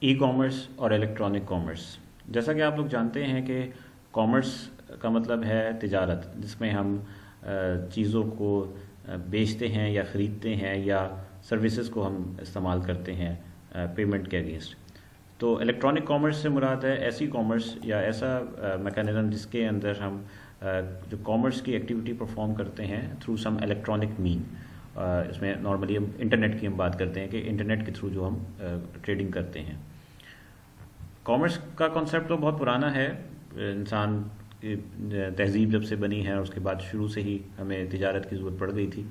ای commerce اور electronic commerce. جیسا کہ آپ لوگ جانتے ہیں کہ کامرس کا مطلب ہے تجارت، جس میں ہم چیزوں کو بیچتے ہیں یا خریدتے ہیں یا سروسز کو ہم استعمال کرتے ہیں پیمنٹ کے اگینسٹ. تو الیکٹرانک کامرس سے مراد ہے ایسی کامرس یا ایسا میکانزم جس کے اندر ہم جو کامرس کی ایکٹیویٹی پرفارم کرتے ہیں تھرو سم الیکٹرانک مین. اس میں نارملی ہم انٹرنیٹ کی ہم بات کرتے ہیں کہ انٹرنیٹ کے تھرو جو ہم ٹریڈنگ کرتے ہیں. کامرس کا کانسیپٹ تو بہت پرانا ہے، انسان کی تہذیب جب سے بنی ہے اور اس کے بعد شروع سے ہی ہمیں تجارت کی ضرورت پڑ گئی تھی.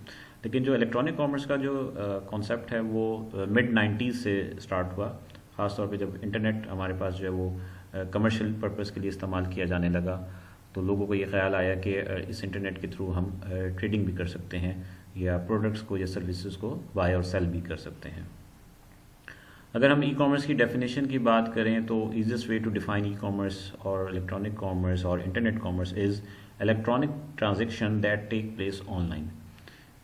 لیکن جو الیکٹرانک کامرس کا جو کانسیپٹ ہے وہ مڈ 90s سے اسٹارٹ ہوا، خاص طور پہ جب انٹرنیٹ ہمارے پاس جو ہے وہ کمرشل پرپز کے لیے استعمال کیا جانے لگا تو لوگوں کو یہ خیال آیا کہ اس انٹرنیٹ کے تھرو ہم ٹریڈنگ بھی کر سکتے ہیں یا پروڈکٹس کو یا سروسز کو بائی اور سیل بھی کر سکتے ہیں. اگر ہم ای کامرس کی ڈیفینیشن کی بات کریں تو easiest way to define e commerce اور الیکٹرانک کامرس اور internet commerce is electronic transaction that take place online.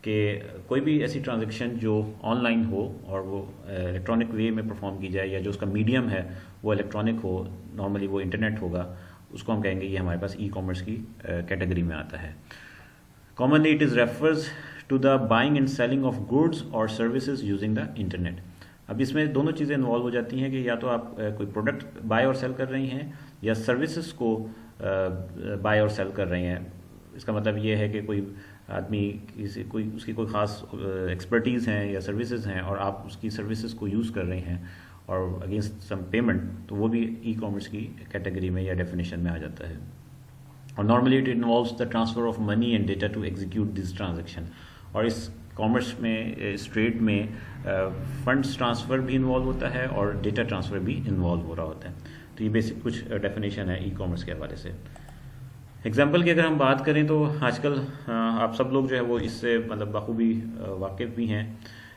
کہ کوئی بھی ایسی ٹرانزیکشن جو آن لائن ہو اور وہ الیکٹرانک وے میں پرفارم کی جائے یا جو اس کا میڈیم ہے وہ الیکٹرانک ہو، نارملی وہ انٹرنیٹ ہوگا، اس کو ہم کہیں گے یہ ہمارے پاس ای کامرس کی کیٹیگری میں آتا ہے. Commonly it is refers to the buying and selling of goods اور سروسز یوزنگ دا انٹرنیٹ. اب اس میں دونوں چیزیں انوالو ہو جاتی ہیں کہ یا تو آپ کوئی پروڈکٹ بائی اور سیل کر رہی ہیں یا سروسز کو بائی اور سیل کر رہی ہیں. اس کا مطلب یہ ہے کہ کوئی آدمی اس کی کوئی خاص ایکسپرٹیز ہیں یا سروسز ہیں اور آپ اس کی سروسز کو یوز کر رہے ہیں اور اگینسٹ سم پیمنٹ، تو وہ بھی ای کامرس کی کیٹیگری میں یا ڈیفینیشن میں آ جاتا ہے. اور normally it involves the transfer of money and data to execute this transaction. اور اس کامرس میں اس ٹریڈ میں فنڈس ٹرانسفر بھی انوالو ہوتا ہے اور ڈیٹا ٹرانسفر بھی انوالو ہو رہا ہوتا ہے. تو یہ بیسک کچھ ڈیفینیشن ہے ای کامرس کے حوالے سے. ایگزامپل کی اگر ہم بات کریں تو آج کل آپ سب لوگ جو ہے وہ اس سے مطلب بخوبی واقف بھی ہیں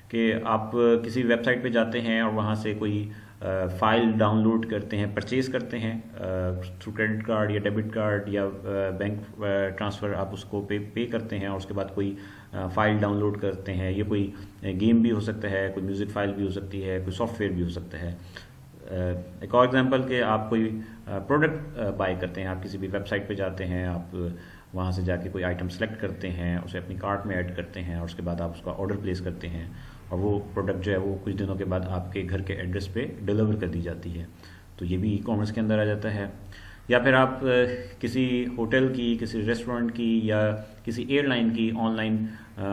کہ آپ کسی ویب سائٹ پہ جاتے ہیں اور وہاں سے کوئی فائل ڈاؤن لوڈ کرتے ہیں، پرچیز کرتے ہیں تھرو کریڈٹ کارڈ یا ڈیبٹ کارڈ یا بینک ٹرانسفر، آپ اس کو پے کرتے ہیں اور اس کے بعد کوئی فائل ڈاؤن لوڈ کرتے ہیں. یہ کوئی گیم بھی ہو سکتا ہے، کوئی میوزک فائل بھی ہو سکتی ہے، کوئی سافٹ ویئر بھی ہو سکتا ہے. ایک اور ایگزامپل کہ آپ کوئی پروڈکٹ بائی کرتے ہیں، آپ کسی بھی ویب سائٹ پہ جاتے ہیں، آپ وہاں سے جا کے کوئی آئٹم سلیکٹ کرتے ہیں، اسے اپنی کارٹ میں ایڈ کرتے ہیں اور اس کے بعد آپ اس کا آرڈر پلیس کرتے ہیں اور وہ پروڈکٹ جو ہے وہ کچھ دنوں کے بعد آپ کے گھر کے ایڈریس پہ ڈیلیور کر دی جاتی ہے. تو یہ بھی ای کامرس کے اندر آ جاتا ہے. یا پھر آپ کسی ہوٹل کی، کسی ریسٹورینٹ کی یا کسی ایئر لائن کی آن لائن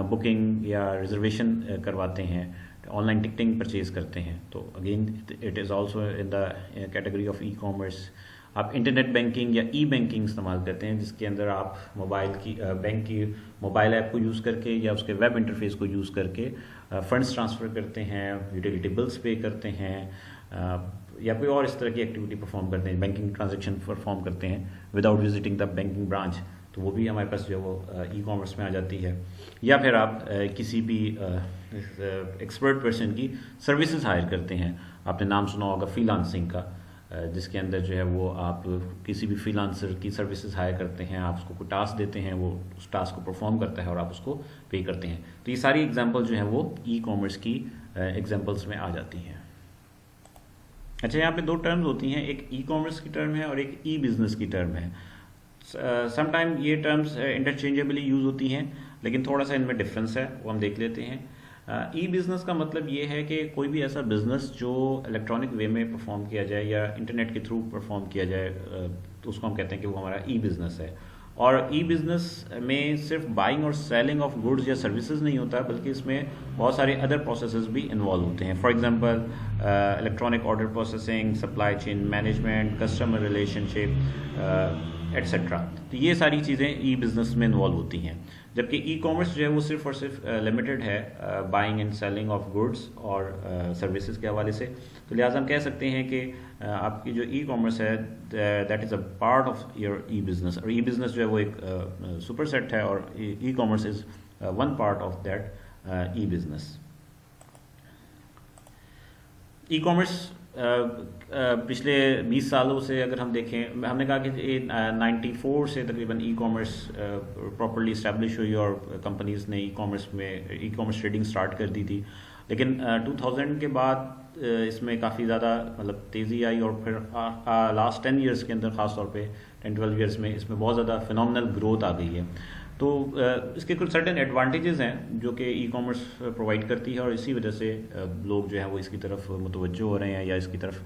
بکنگ یا ریزرویشن کرواتے ہیں، آن لائن ٹکٹنگ پرچیز کرتے ہیں. تو again it is also in the category of e commerce. آپ انٹرنیٹ بینکنگ یا ای بینکنگ استعمال کرتے ہیں جس کے اندر آپ موبائل کی بینک کی موبائل ایپ کو یوز کر کے یا اس کے ویب انٹرفیس کو یوز کر کے فنڈس ٹرانسفر کرتے ہیں، یوٹیلیٹی بلز پے کرتے ہیں یا کوئی اور اس طرح کی ایکٹیویٹی پرفارم کرتے ہیں، بینکنگ ٹرانزیکشن پرفارم کرتے ہیں without visiting the banking branch. تو وہ بھی ہمارے پاس جو ہے وہ ای کامرس میں آ جاتی ہے. یا پھر آپ کسی بھی ایکسپرٹ پرسن کی سروسز ہائر کرتے ہیں. آپ نے نام سنا ہوگا فری لانسنگ کا، جس کے اندر جو ہے وہ آپ کسی بھی فری لانسر کی سروسز ہائر کرتے ہیں، آپ اس کو کوئی ٹاسک دیتے ہیں، وہ اس ٹاسک کو پرفارم کرتا ہے اور آپ اس کو پے کرتے ہیں. تو یہ ساری ایگزامپل جو ہیں وہ ای کامرس کی ایگزامپلس میں آ جاتی ہیں. اچھا، یہاں پہ دو ٹرمز ہوتی ہیں، ایک ای کامرس کی ٹرم ہے اور ایک ای بزنس کی ٹرم ہے. سم ٹائم یہ ٹرمز انٹرچینجیبلی یوز ہوتی ہیں لیکن تھوڑا سا ان میں ڈفرینس ہے، وہ ہم دیکھ لیتے ہیں. ای بزنس کا مطلب یہ ہے کہ کوئی بھی ایسا بزنس جو الیکٹرانک وے میں پرفارم کیا جائے یا انٹرنیٹ کے تھرو پرفارم کیا جائے تو اس کو ہم کہتے ہیں کہ وہ ہمارا ای بزنس ہے. اور ای بزنس میں صرف بائنگ اور سیلنگ آف گڈز یا سروسز نہیں ہوتا بلکہ اس میں بہت سارے ادر پروسیسز بھی انوالو ہوتے ہیں. For example electronic order processing, supply chain management, customer relationship etcetera. تو یہ ساری چیزیں ای بزنس میں انوالو ہوتی ہیں. جبکہ ای کامرس جو ہے وہ صرف اور صرف لمیٹڈ ہے buying and selling of goods اور سروسز کے حوالے سے. تو لہٰذا ہم کہہ سکتے ہیں کہ آپ کی جو ای کامرس ہے that is a part of your e business. اور ای بزنس جو ہے وہ ایک سپر سیٹ ہے اور e commerce is one part of that e business. E commerce پچھلے 20 سالوں سے اگر ہم دیکھیں، ہم نے کہا کہ 94 سے تقریباً ای کامرس پراپرلی اسٹیبلش ہوئی اور کمپنیز نے ای کامرس ٹریڈنگ سٹارٹ کر دی تھی. لیکن 2000 کے بعد اس میں کافی زیادہ مطلب تیزی آئی، اور پھر لاسٹ 10 ایئرس کے اندر خاص طور پہ 10-12 ایئرس میں اس میں بہت زیادہ فینومنل گروتھ آ گئی ہے. تو اس کے کچھ سرٹن ایڈوانٹیجز ہیں جو کہ ای کامرس پرووائڈ کرتی ہے، اور اسی وجہ سے لوگ جو ہیں وہ اس کی طرف متوجہ ہو رہے ہیں یا اس کی طرف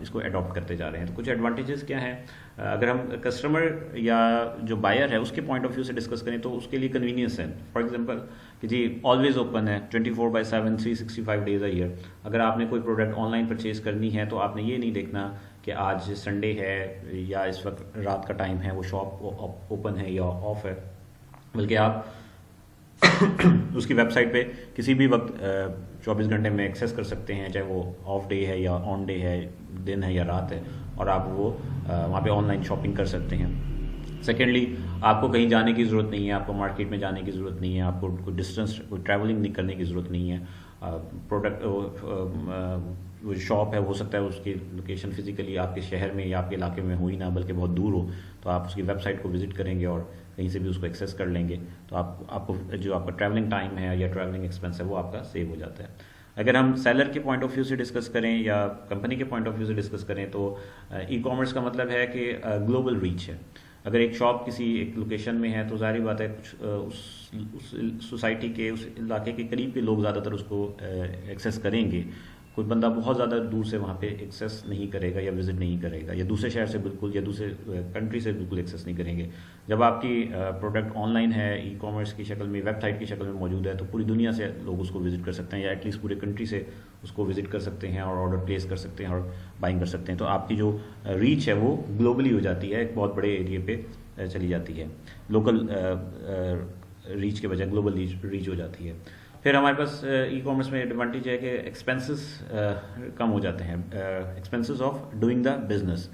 اس کو اڈاپٹ کرتے جا رہے ہیں. تو کچھ ایڈوانٹیجز کیا ہیں؟ اگر ہم کسٹمر یا جو بائر ہے اس کے پوائنٹ آف ویو سے ڈسکس کریں تو اس کے لیے کنوینئنس ہے. فار ایگزامپل کہ جی آلویز اوپن ہے 24/7 365 ڈیز اے ایئر. اگر آپ نے کوئی پروڈکٹ آن لائن پرچیز کرنی ہے تو آپ نے یہ نہیں دیکھنا کہ آج سنڈے ہے یا اس وقت رات کا ٹائم ہے وہ شاپ اوپن ہے یا آف ہے، بلکہ آپ اس کی ویب سائٹ پہ کسی بھی وقت 24 گھنٹے میں ایکسیس کر سکتے ہیں، چاہے وہ آف ڈے ہے یا آن ڈے ہے، دن ہے یا رات ہے، اور آپ وہ وہاں پہ آن لائن شاپنگ کر سکتے ہیں. سیکنڈلی آپ کو کہیں جانے کی ضرورت نہیں ہے، آپ کو مارکیٹ میں جانے کی ضرورت نہیں ہے، آپ کو کوئی ڈسٹینس کوئی ٹریولنگ نہیں کرنے کی ضرورت نہیں ہے. پروڈکٹ وہ شاپ ہے، ہو سکتا ہے اس کی لوکیشن فزیکلی آپ کے شہر میں یا آپ کے علاقے میں ہو ہی نہ بلکہ بہت دور ہو، تو آپ اس کی ویب سائٹ کو وزٹ کریں گے اور کہیں سے بھی اس کو ایکسیس کر لیں گے، تو آپ کو جو آپ کا ٹریولنگ ٹائم ہے یا ٹریولنگ ایکسپینس ہے وہ آپ کا سیو ہو جاتا ہے. اگر ہم سیلر کے پوائنٹ آف ویو سے ڈسکس کریں یا کمپنی کے پوائنٹ آف ویو سے ڈسکس کریں تو ای کامرس کا مطلب ہے کہ گلوبل ریچ ہے. اگر ایک شاپ کسی ایک لوکیشن میں ہے تو ظاہری بات ہے کچھ اس سوسائٹی کے اس علاقے کے قریب کے لوگ زیادہ تر اس کو ایکسیس کریں گے. کوئی بندہ بہت زیادہ دور سے وہاں پہ ایکسیس نہیں کرے گا یا وزٹ نہیں کرے گا، یا دوسرے شہر سے بالکل یا دوسرے کنٹری سے بالکل ایکسیس نہیں کریں گے. جب آپ کی پروڈکٹ آن لائن ہے، ای کامرس کی شکل میں، ویب سائٹ کی شکل میں موجود ہے، تو پوری دنیا سے لوگ اس کو وزٹ کر سکتے ہیں، یا ایٹ لیسٹ پورے کنٹری سے اس کو وزٹ کر سکتے ہیں اور آرڈر پلیس کر سکتے ہیں اور بائنگ کر سکتے ہیں. تو آپ کی جو ریچ ہے وہ گلوبلی ہو جاتی ہے، ایک بہت بڑے ایریے پہ چلی جاتی ہے. لوکل ریچ کے بجائے گلوبل ریچ ہو جاتی ہے. پھر ہمارے پاس ای کامرس میں ایڈوانٹیج ہے کہ ایکسپینسز کم ہو جاتے ہیں، expenses of doing the business.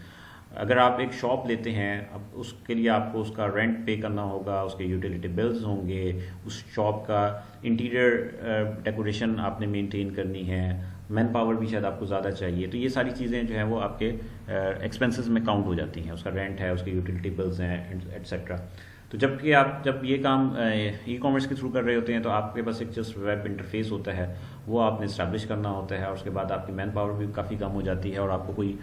اگر آپ ایک شاپ لیتے ہیں، اب اس کے لیے آپ کو اس کا رینٹ پے کرنا ہوگا، اس کے یوٹیلیٹی بلز ہوں گے، اس شاپ کا انٹیریئر ڈیکوریشن آپ نے مینٹین کرنی ہے، مین پاور بھی شاید آپ کو زیادہ چاہیے. تو یہ ساری چیزیں جو ہیں وہ آپ کے ایکسپینسز میں کاؤنٹ ہو جاتی ہیں. اس کا رینٹ ہے، اس کے یوٹیلیٹی بلز ہیں ایٹسیٹرا. تو جبکہ آپ جب یہ کام ای کامرس کے تھرو کر رہے ہوتے ہیں تو آپ کے پاس ایک جسٹ ویب انٹرفیس ہوتا ہے، وہ آپ نے اسٹیبلش کرنا ہوتا ہے، اور اس کے بعد آپ کی مین پاور بھی کافی کم ہو جاتی ہے، اور آپ کو کوئی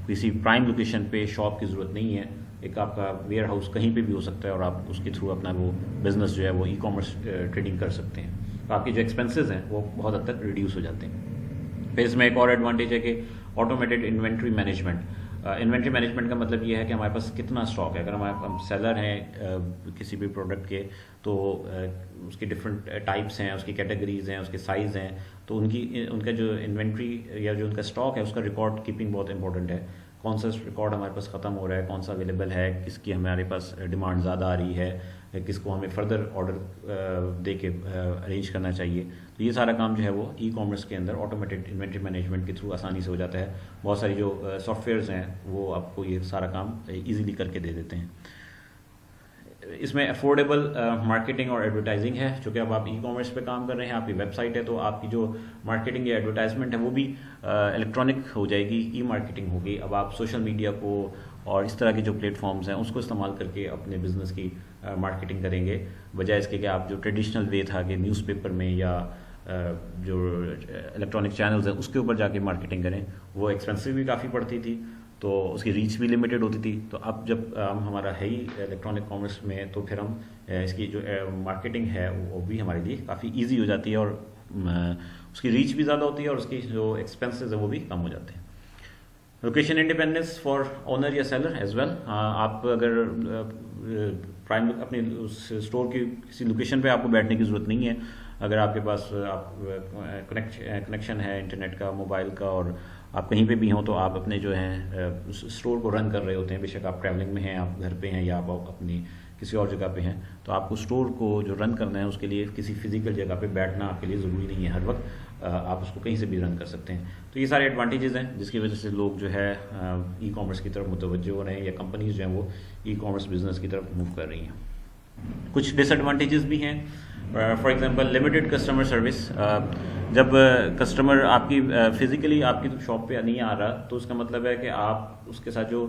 کسی پرائم لوکیشن پہ شاپ کی ضرورت نہیں ہے. ایک آپ کا ویئر ہاؤس کہیں پہ بھی ہو سکتا ہے اور آپ اس کے تھرو اپنا وہ بزنس جو ہے وہ ای کامرس ٹریڈنگ کر سکتے ہیں. تو آپ کے جو ایکسپینسز ہیں وہ بہت حد تک ریڈیوس ہو جاتے ہیں. پھر اس میں ایک اور ایڈوانٹیج ہے کہ automated inventory management. Inventory management کا مطلب یہ ہے کہ ہمارے پاس کتنا اسٹاک ہے. اگر ہم سیلر ہیں کسی بھی پروڈکٹ کے تو اس کی ڈفرینٹ ٹائپس ہیں، اس کی کیٹیگریز ہیں، اس کے سائز ہیں، تو ان کا جو انوینٹری یا جو ان کا اسٹاک ہے اس کا ریکارڈ کیپنگ بہت امپورٹنٹ ہے. کون سا ریکارڈ ہمارے پاس ختم ہو رہا ہے، کون سا اویلیبل ہے، کس کی ہمارے پاس ڈیمانڈ زیادہ آ رہی ہے، کس کو ہمیں فردر آرڈر دے کے ارینج کرنا چاہیے. تو یہ سارا کام جو ہے وہ ای کامرس کے اندر آٹومیٹڈ انوینٹری مینجمنٹ کے تھرو آسانی سے ہو جاتا ہے. بہت ساری جو سافٹ ویئرز ہیں وہ آپ کو یہ سارا کام ایزیلی کر کے دے دیتے ہیں. اس میں افورڈیبل مارکیٹنگ اور ایڈورٹائزنگ ہے. چونکہ اب آپ ای کامرس پہ کام کر رہے ہیں، آپ کی ویب سائٹ ہے، تو آپ کی جو مارکیٹنگ یا ایڈورٹائزمنٹ ہے وہ بھی الیکٹرانک ہو جائے گی، ای مارکیٹنگ ہوگی. اب آپ سوشل میڈیا کو اور اس طرح کے جو پلیٹ فارمز ہیں اس کو استعمال کر کے اپنے بزنس کی مارکیٹنگ کریں گے، بجائے اس کے کہ آپ جو ٹریڈیشنل وے تھا کہ نیوز پیپر میں یا جو الیکٹرانک چینلز ہیں اس کے اوپر جا کے مارکیٹنگ کریں. وہ ایکسپینسو بھی کافی پڑتی تھی، تو اس کی ریچ بھی لمیٹڈ ہوتی تھی. تو اب جب ہمارا ہے ہی الیکٹرانک کامرس میں، تو پھر ہم اس کی جو مارکیٹنگ ہے وہ بھی ہمارے لیے کافی ایزی ہو جاتی ہے، اور اس کی ریچ بھی زیادہ ہوتی ہے، اور اس کی جو ایکسپینسز ہیں وہ بھی کم ہو جاتے ہیں. لوکیشن انڈیپینڈنس فار اونر یا سیلر ایز ویل. آپ اگر پرائم اپنے اسٹور کی کسی لوکیشن پہ آپ کو بیٹھنے کی ضرورت نہیں ہے. اگر آپ کے پاس کنیکشن ہے انٹرنیٹ کا، موبائل کا، اور آپ کہیں پہ بھی ہوں، تو آپ اپنے جو ہیں اسٹور کو رن کر رہے ہوتے ہیں. بے شک آپ ٹریولنگ میں ہیں، آپ گھر پہ ہیں، یا آپ اپنی کسی اور جگہ پہ ہیں، تو آپ کو اسٹور کو جو رن کرنا ہے اس کے لیے کسی فزیکل جگہ پہ بیٹھنا آپ کے لیے ضروری نہیں ہے. ہر وقت آپ اس کو کہیں سے بھی رن کر سکتے ہیں. تو یہ سارے ایڈوانٹیجز ہیں جس کی وجہ سے لوگ جو ہے ای کامرس کی طرف متوجہ ہو رہے ہیں، یا کمپنیز جو ہیں وہ ای کامرس بزنس کی طرف موو کر رہی ہیں. کچھ ڈس ایڈوانٹیجز بھی ہیں. For example limited customer service. جب کسٹمر آپ کی فزیکلی آپ کی شاپ پہ نہیں آ رہا، تو اس کا مطلب ہے کہ آپ اس کے ساتھ جو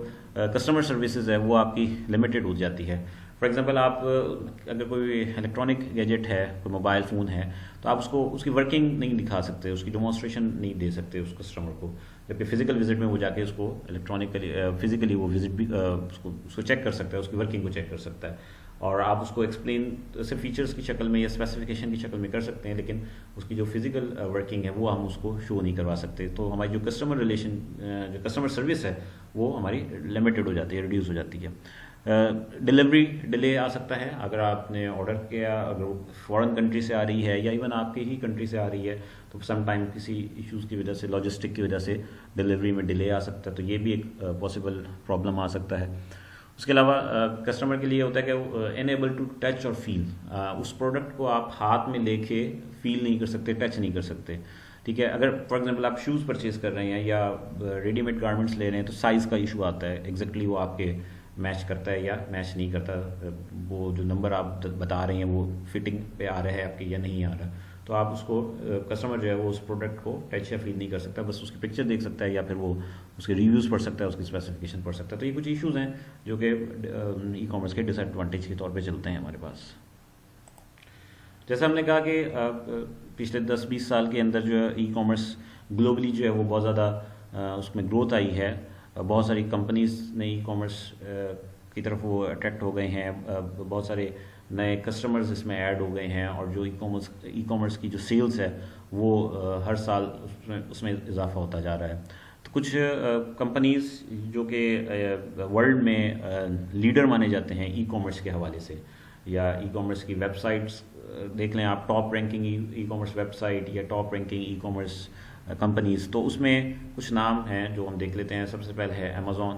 کسٹمر سروسز ہے وہ آپ کی لمیٹڈ ہو جاتی ہے. فار ایگزامپل آپ اگر کوئی الیکٹرانک گیجٹ ہے، کوئی موبائل فون ہے، تو آپ اس کی ورکنگ نہیں دکھا سکتے، اس کی ڈیمانسٹریشن نہیں دے سکتے اس کسٹمر کو، جبکہ فزیکل وزٹ میں وہ جا کے اس کو الیکٹرانکلی فزیکلی وہ وزٹ بھی اس کو چیک کر سکتا ہے، اس کی ورکنگ کو چیک کر سکتا ہے، اور آپ اس کو ایکسپلین صرف فیچرس کی شکل میں یا اسپیسیفکیشن کی شکل میں کر سکتے ہیں، لیکن اس کی جو فزیکل ورکنگ ہے وہ ہم اس کو شو نہیں کروا سکتے. تو ہماری جو کسٹمر ریلیشن جو کسٹمر سروس ہے وہ ہماری لمیٹڈ ہو جاتی ہے، ریڈیوس ہو جاتی ہے. ڈلیوری ڈیلے آ سکتا ہے اگر آپ نے آرڈر کیا، اگر وہ فورن کنٹری سے آ رہی ہے یا ایون آپ کی ہی کنٹری سے آ رہی ہے، تو سم ٹائم کسی ایشوز کی وجہ سے، لاجسٹک کی وجہ سے ڈلیوری میں ڈیلے آ سکتا ہے، تو یہ بھی ایک پاسبل پرابلم آ سکتا ہے. اس کے علاوہ کسٹمر کے لیے ہوتا ہے کہ انیبل ٹو ٹچ اور فیل، اس پروڈکٹ کو آپ ہاتھ میں لے کے فیل نہیں کر سکتے، ٹچ نہیں کر سکتے. ٹھیک ہے، اگر فار ایگزامپل آپ شوز پرچیز کر رہے ہیں یا ریڈی میڈ گارمنٹس لے رہے ہیں، تو سائز کا ایشو آتا ہے، ایگزیکٹلی وہ آپ کے میچ کرتا ہے یا میچ نہیں کرتا، وہ جو نمبر آپ بتا رہے ہیں وہ فٹنگ پہ آ رہا ہے آپ کے یا نہیں آ رہا. تو آپ اس کو کسٹمر جو ہے وہ اس پروڈکٹ کو ٹچ یا فیل نہیں کر سکتا، بس اس کی پکچر دیکھ سکتا ہے یا پھر وہ اس کے ریویوز پڑھ سکتا ہے، اس کی اسپیسیفکیشن پڑھ سکتا ہے. تو یہ کچھ ایشوز ہیں جو کہ ای کامرس کے ڈس ایڈوانٹیج کے طور پہ چلتے ہیں ہمارے پاس. جیسا ہم نے کہا کہ پچھلے 10-20 سال کے اندر جو ہے ای کامرس گلوبلی جو ہے وہ بہت زیادہ اس میں گروتھ آئی ہے. بہت ساری کمپنیز نے ای کامرس کی طرف وہ اٹریکٹ ہو گئے ہیں، بہت سارے نئے کسٹمرز اس میں ایڈ ہو گئے ہیں، اور جو ای کامرس کی جو سیلز ہے وہ ہر سال اس میں اضافہ ہوتا جا رہا ہے. تو کچھ کمپنیز جو کہ ورلڈ میں لیڈر مانے جاتے ہیں ای کامرس کے حوالے سے، یا ای کامرس کی ویب سائٹس دیکھ لیں آپ، top ranking e commerce website یا top ranking e commerce companies, تو اس میں کچھ نام ہیں جو ہم دیکھ لیتے ہیں. سب سے پہلے ہے امیزون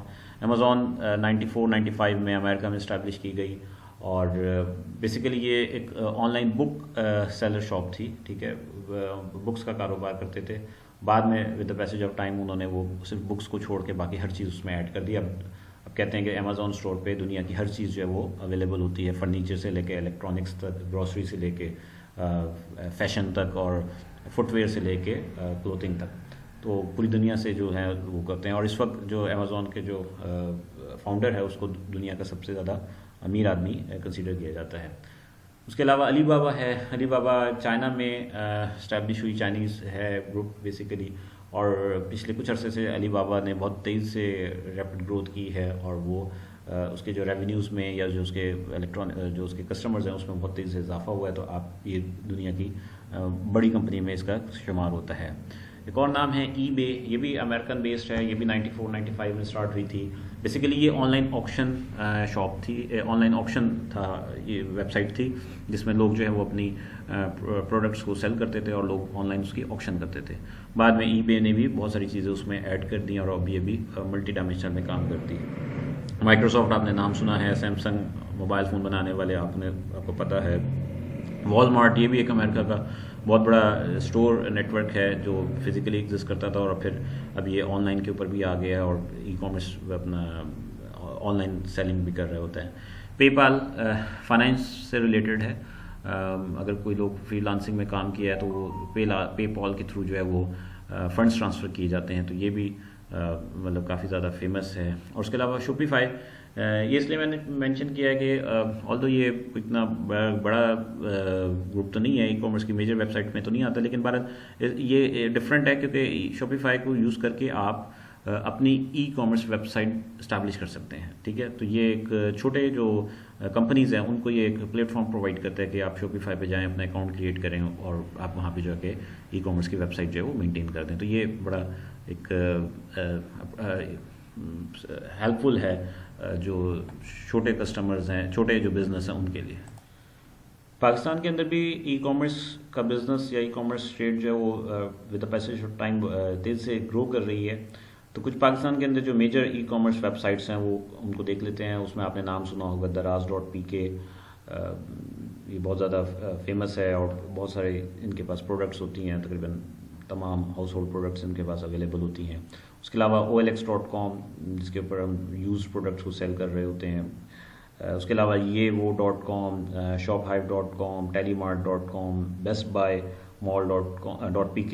94-95 میں امریکہ میں اسٹیبلش کی گئی، اور بیسیکلی یہ ایک on line book seller shop تھی. ٹھیک ہے، بکس کا کاروبار کرتے تھے. بعد میں with the passage of time انہوں نے وہ صرف بکس کو چھوڑ کے باقی ہر چیز اس میں ایڈ کر دی. اب کہتے ہیں کہ امیزون اسٹور پہ دنیا کی ہر چیز جو ہے وہ اویلیبل ہوتی ہے، فرنیچر سے لے کے الیکٹرانکس تک، گروسری سے لے کے فیشن تک، اور فٹ ویئر سے لے کے کلوتھنگ تک. تو پوری دنیا سے جو ہے وہ کرتے ہیں، اور اس وقت جو امیزون کے جو فاؤنڈر ہے اس کو دنیا کا سب سے زیادہ امیر آدمی کنسیڈر کیا جاتا ہے. اس کے علاوہ علی بابا ہے. علی بابا چائنا میں اسٹیبلش ہوئی چائنیز ہے گروپ بیسیکلی، اور پچھلے کچھ عرصے سے علی بابا نے بہت تیز سے ریپڈ گروتھ کی ہے، اور وہ اس کے جو ریونیوز میں یا جو اس کے جو اس کے کسٹمرز ہیں اس میں بہت تیزی سے اضافہ ہوا ہے. تو آپ یہ دنیا کی بڑی کمپنی میں اس کا شمار ہوتا ہے. ایک اور نام ہے ای بے، یہ بھی امریکن بیسڈ ہے، یہ بھی 94-95 میں اسٹارٹ ہوئی تھی. بیسیکلی یہ آن لائن آکشن شاپ تھی، آن لائن آکشن تھا، یہ ویب سائٹ تھی جس میں لوگ جو ہے وہ اپنی پروڈکٹس کو سیل کرتے تھے اور لوگ آن لائن اس کی آکشن کرتے تھے. بعد میں ای بے نے بھی بہت ساری چیزیں اس میں ایڈ کر دیں، اور اب یہ بھی ملٹی ڈائمینشنل میں کام کرتی ہے. مائکروسافٹ آپ نے نام سنا ہے، سیمسنگ موبائل فون بنانے والے آپ کو پتہ ہے. والمارٹ، یہ بھی ایک امریکہ کا بہت بڑا اسٹور نیٹ ورک ہے جو فزیکلی ایگزسٹ کرتا تھا، اور پھر اب یہ آن لائن کے اوپر بھی آ گیا ہے، اور ای کامرس اپنا آن لائن سیلنگ بھی کر رہے ہوتے ہیں. پے پال فائنانس سے ریلیٹڈ ہے. اگر کوئی لوگ فری لانسنگ میں کام کیا ہے تو وہ پے پال کے تھرو جو ہے وہ فنڈس ٹرانسفر کیے جاتے ہیں، تو یہ بھی مطلب کافی زیادہ فیمس ہے. اور اس کے علاوہ شوپیفائی، یہ اس لیے میں نے مینشن کیا ہے کہ آلدو یہ اتنا بڑا گروپ تو نہیں ہے، ای کامرس کی میجر ویب سائٹ میں تو نہیں آتا، لیکن بہرحال یہ ڈفرینٹ ہے کیونکہ شوپیفائی کو یوز کر کے آپ اپنی e commerce website establish کر سکتے ہیں. ٹھیک ہے، تو یہ ایک چھوٹے جو کمپنیز ہیں ان کو یہ ایک پلیٹ فارم پرووائڈ کرتا ہے کہ آپ شوپیفائی پہ جائیں، اپنا اکاؤنٹ کریٹ کریں، اور آپ وہاں پہ جو ہے کہ ای کامرس کی ویب سائٹ جو ہے وہ مینٹین کر دیں. تو یہ بڑا ایک ہیلپ فل ہے جو چھوٹے کسٹمرز ہیں، چھوٹے جو بزنس ہیں ان کے لیے. پاکستان کے اندر بھی ای کامرس کا بزنس یا ای کامرس ٹریڈ جو ہے وہ with the passage of time تیز سے گرو کر رہی ہے. تو کچھ پاکستان کے اندر جو major e commerce websites ہیں وہ ان کو دیکھ لیتے ہیں. اس میں آپ نے نام سنا ہوگا daraz.pk، یہ بہت زیادہ فیمس ہے، اور بہت سارے ان کے پاس پروڈکٹس ہوتی ہیں، تقریباً تمام ہاؤس ہولڈ پروڈکٹس ان کے پاس اویلیبل ہوتی ہیں. اس کے علاوہ OLX.com جس کے اوپر ہم یوز پروڈکٹس کو سیل کر رہے ہوتے ہیں. اس کے علاوہ یہ وہ .com، shophive.com، telemart.com، best by, mall.pk,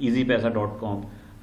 easypaisa.com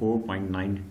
$4.9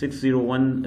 601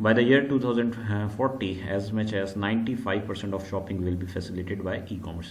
By the year 2040, as much as 95% of shopping will be facilitated by e-commerce।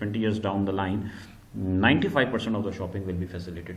20 years down the line 95% of the shopping will be facilitated।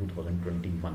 2021।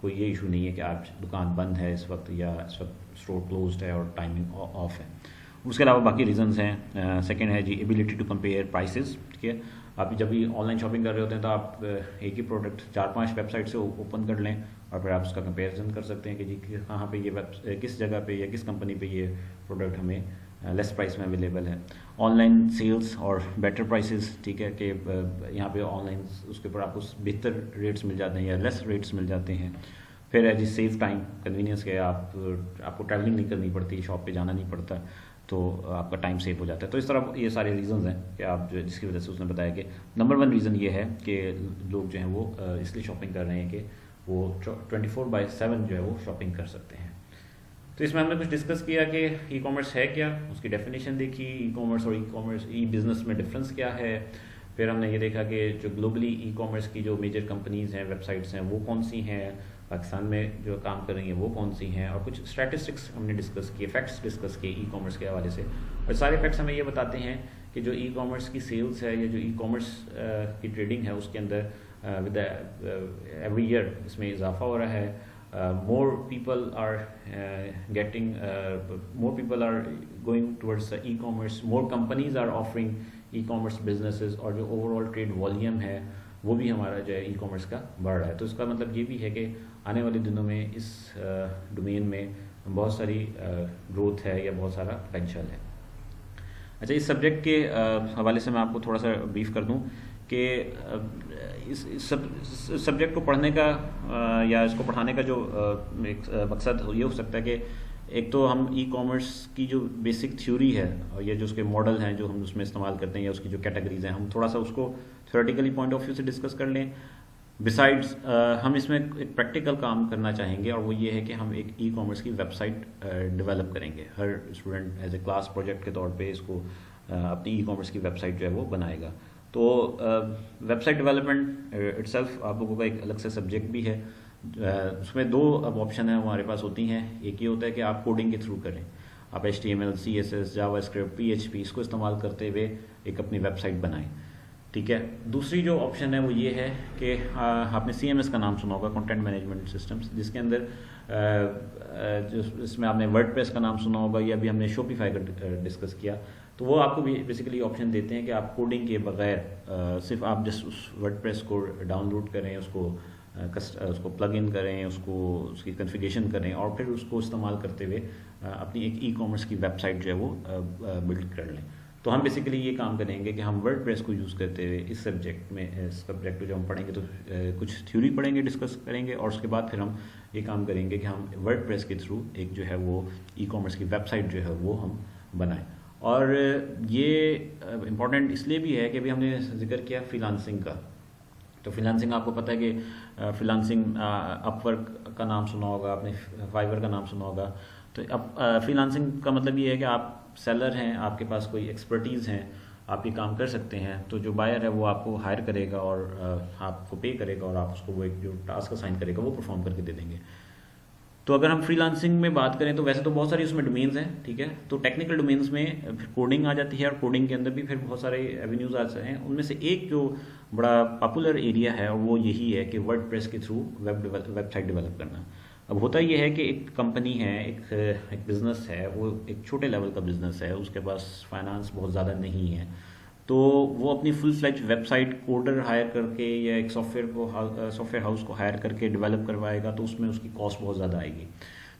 کوئی یہ ایشو نہیں ہے کہ آپ دکان بند ہے اس وقت یا اس وقت اسٹور کلوزڈ ہے اور ٹائمنگ آف ہے. اس کے علاوہ باقی ریزنز ہیں. سیکنڈ ہے جی ایبیلٹی ٹو کمپیئر پرائسز. ٹھیک ہے, آپ جب بھی آن لائن شاپنگ کر رہے ہوتے ہیں تو آپ ایک ہی پروڈکٹ 4-5 ویب سائٹ سے اوپن کر لیں اور پھر آپ اس کا کمپیریزن کر سکتے ہیں کہ جی کہاں پہ یہ کس جگہ پہ یا کس کمپنی پہ یہ پروڈکٹ ہمیں لیس پرائس میں اویلیبل ہے. آن لائن سیلز اور بیٹر پرائسز. ٹھیک ہے کہ یہاں پہ آن لائن اس کے اوپر آپ کو بہتر ریٹس مل جاتے ہیں یا لیس ریٹس مل جاتے ہیں. پھر ہے جی سیو ٹائم, کنوینئنس کے آپ کو ٹریولنگ نہیں کرنی پڑتی, شاپ پہ جانا نہیں پڑتا, تو آپ کا ٹائم سیو ہو جاتا ہے. تو اس طرح یہ سارے ریزنز ہیں کہ آپ جو جس کی وجہ سے اس نے بتایا کہ نمبر 1 ریزن یہ ہے کہ لوگ جو ہیں وہ اس لیے شاپنگ کر رہے ہیں کہ وہ 24/7 جو ہے وہ شاپنگ کر سکتے ہیں. تو اس میں ہم نے کچھ ڈسکس کیا کہ ای کامرس ہے کیا, اس کی ڈیفینیشن دیکھی, ای کامرس اور ای بزنس میں ڈفرینس کیا ہے. پھر ہم نے یہ دیکھا کہ جو گلوبلی ای کامرس کی جو میجر کمپنیز ہیں, ویب سائٹس ہیں, وہ کون سی ہیں, پاکستان میں جو کام کر رہی ہیں وہ کون سی ہیں, اور کچھ اسٹیٹسٹکس ہم نے ڈسکس کیے, فیکٹس ڈسکس کیے ای کامرس کے حوالے سے. اور سارے فیکٹس ہمیں یہ بتاتے ہیں کہ جو ای کامرس کی سیلز ہے یا جو ای کامرس کی ٹریڈنگ ہے اس کے اندر ود ایوری ایئر اس میں اضافہ ہو رہا ہے. more people are going towards the e-commerce, more companies are offering e-commerce businesses, اور جو اوور آل ٹریڈ والیوم ہے وہ بھی ہمارا جو ہے ای کامرس کا بڑھ رہا ہے. تو اس کا مطلب یہ بھی ہے کہ آنے والے دنوں میں اس ڈومین میں بہت ساری گروتھ ہے یا بہت سارا پوٹینشیل ہے. اچھا, اس سبجیکٹ کے حوالے سے میں آپ کو تھوڑا سا بریف کر دوں کہ اس سبجیکٹ کو پڑھنے کا یا اس کو پڑھانے کا جو ایک مقصد یہ ہو سکتا ہے کہ ایک تو ہم ای کامرس کی جو بیسک تھیوری ہے اور یہ جو اس کے ماڈل ہیں جو ہم اس میں استعمال کرتے ہیں یا اس کی جو کیٹیگریز ہیں, ہم تھوڑا سا اس کو تھیوریٹیکلی پوائنٹ آف ویو سے ڈسکس کر لیں. بسائڈز ہم اس میں ایک پریکٹیکل کام کرنا چاہیں گے, اور وہ یہ ہے کہ ہم ایک ای کامرس کی ویب سائٹ ڈیولپ کریں گے. ہر student as a class project کے طور پہ اس کو اپنی ای کامرس کی ویب سائٹ جو ہے وہ بنائے گا. تو website development itself آپ لوگوں کا ایک الگ سے سبجیکٹ بھی ہے. اس میں 2 اب آپشن ہیں ہمارے پاس ہوتی ہیں. ایک یہ ہوتا ہے کہ آپ کوڈنگ کے تھرو کریں, آپ HTML, CSS, جاوا اسکرپٹ, PHP اس کو استعمال کرتے ہوئے ایک اپنی ویب سائٹ بنائیں. ٹھیک ہے. دوسری جو آپشن ہے وہ یہ ہے کہ آپ نے CMS کا نام سنا ہوگا, کنٹینٹ مینجمنٹ سسٹمز, جس کے اندر اس میں آپ نے ورڈ پریس کا نام سنا ہوگا یا ابھی ہم نے شوپیفائی کا ڈسکس کیا. تو وہ آپ کو بھی بیسیکلی آپشن دیتے ہیں کہ آپ کوڈنگ کے بغیر صرف آپ جسٹ اس ورڈ پریس کو ڈاؤن لوڈ کریں, اس کو پلگ ان کریں, اس کی کنفیگریشن کریں, اور پھر اس کو استعمال کرتے ہوئے اپنی ایک ای کامرس کی ویب سائٹ جو ہے وہ بلڈ کر لیں. تو ہم بیسیکلی یہ کام کریں گے کہ ہم ورڈ پریس کو یوز کرتے ہوئے اس سبجیکٹ کو جو ہم پڑھیں گے تو کچھ تھیوری پڑھیں گے, ڈسکس کریں گے, اور اس کے بعد پھر ہم یہ کام کریں گے کہ ہم ورڈ پریس کے تھرو ایک جو ہے وہ ای کامرس کی ویب سائٹ جو ہے وہ ہم بنائیں. اور یہ امپورٹنٹ اس لیے بھی ہے کہ ابھی ہم نے ذکر کیا فری لانسنگ کا. تو فری لانسنگ آپ کو پتہ ہے کہ فری لانسنگ اپ ورک کا نام سنا ہوگا آپ نے, فائیور کا نام سنا ہوگا. تو اب فری لانسنگ کا مطلب یہ ہے کہ آپ سیلر ہیں, آپ کے پاس کوئی ایکسپرٹیز ہیں, آپ یہ کام کر سکتے ہیں. تو جو بائر ہے وہ آپ کو ہائر کرے گا اور آپ کو پے کرے گا, اور آپ اس کو وہ ایک جو ٹاسک اسائن کرے گا وہ پرفارم کر کے دے دیں گے. تو اگر ہم فری لانسنگ میں بات کریں تو ویسے تو بہت ساری اس میں ڈومینز ہیں. ٹھیک ہے. تو ٹیکنیکل ڈومینز میں پھر کوڈنگ آ جاتی ہے, اور کوڈنگ کے اندر بھی پھر بہت سارے ایونیوز آتے ہیں. ان میں سے ایک جو بڑا پاپولر ایریا ہے وہ یہی ہے کہ ورڈ پریس کے تھرو ویب سائٹ ڈیولپ کرنا. اب ہوتا یہ ہے کہ ایک کمپنی ہے, ایک بزنس ہے, وہ ایک چھوٹے لیول کا بزنس ہے, اس کے پاس فائنانس بہت زیادہ نہیں ہے, تو وہ اپنی فل فلیج ویب سائٹ کوڈر ہائر کر کے یا ایک سافٹ ویئر ہاؤس کو ہائر کر کے ڈیولپ کروائے گا, تو اس میں اس کی کاسٹ بہت زیادہ آئے گی.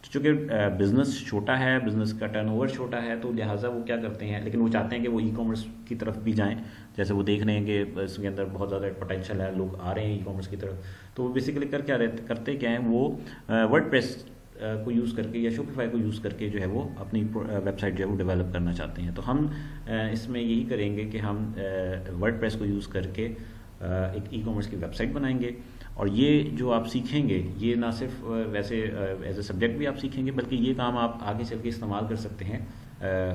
تو چونکہ بزنس چھوٹا ہے, بزنس کا ٹرن اوور چھوٹا ہے, تو لہٰذا وہ کیا کرتے ہیں, لیکن وہ چاہتے ہیں کہ وہ ای کامرس کی طرف بھی جائیں. جیسے وہ دیکھ رہے ہیں کہ اس کے اندر بہت زیادہ پوٹینشیل ہے, لوگ آ رہے ہیں ای کامرس کی طرف. تو وہ بیسیکلی کرتے کیا ہیں, وہ ورڈ پریس کو یوز کر کے یا شوپیفائی کو یوز کر کے جو ہے وہ اپنی ویب سائٹ جو ہے وہ ڈیولپ کرنا چاہتے ہیں. تو ہم اس میں یہی کریں گے کہ ہم ورڈ پریس کو یوز کر کے ایک ای کامرس کی ویب سائٹ بنائیں گے. اور یہ جو آپ سیکھیں گے یہ نہ صرف ویسے ایز اے سبجیکٹ بھی آپ سیکھیں گے, بلکہ یہ کام آپ آگے چل کے استعمال کر سکتے ہیں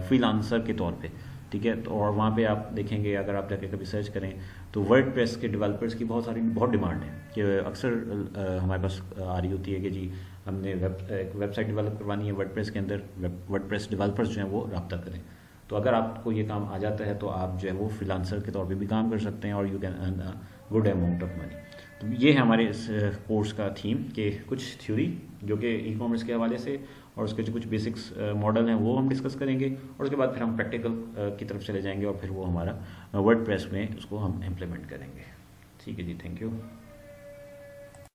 فری لانسر کے طور پہ. ٹھیک ہے. تو اور وہاں پہ آپ دیکھیں گے, اگر آپ جا کے کبھی سرچ کریں تو ورڈ پریس کے ڈیولپرس کی بہت ڈیمانڈ ہے, کہ اکثر ہمارے پاس آ رہی ہوتی ہے کہ جی ہم نے ایک ویب سائٹ ڈیولپ کروانی ہے ورڈ پریس کے اندر, ورڈ پریس ڈیولپرس جو ہیں وہ رابطہ کریں. تو اگر آپ کو یہ کام آ جاتا ہے تو آپ جو ہے وہ فری لانسر کے طور پہ بھی کام کر سکتے ہیں, اور you can earn a good amount of money. تو یہ ہے ہمارے اس کورس کا تھیم کہ کچھ تھیوری جو کہ ای کامرس کے حوالے سے اور اس کے جو کچھ بیسکس ماڈل ہیں وہ ہم ڈسکس کریں گے، اور اس کے بعد پھر ہم پریکٹیکل کی طرف چلے جائیں گے اور پھر وہ ہمارا ورڈ پریس میں اس کو ہم امپلیمنٹ کریں گے. ٹھیک ہے جی، تھینک یو.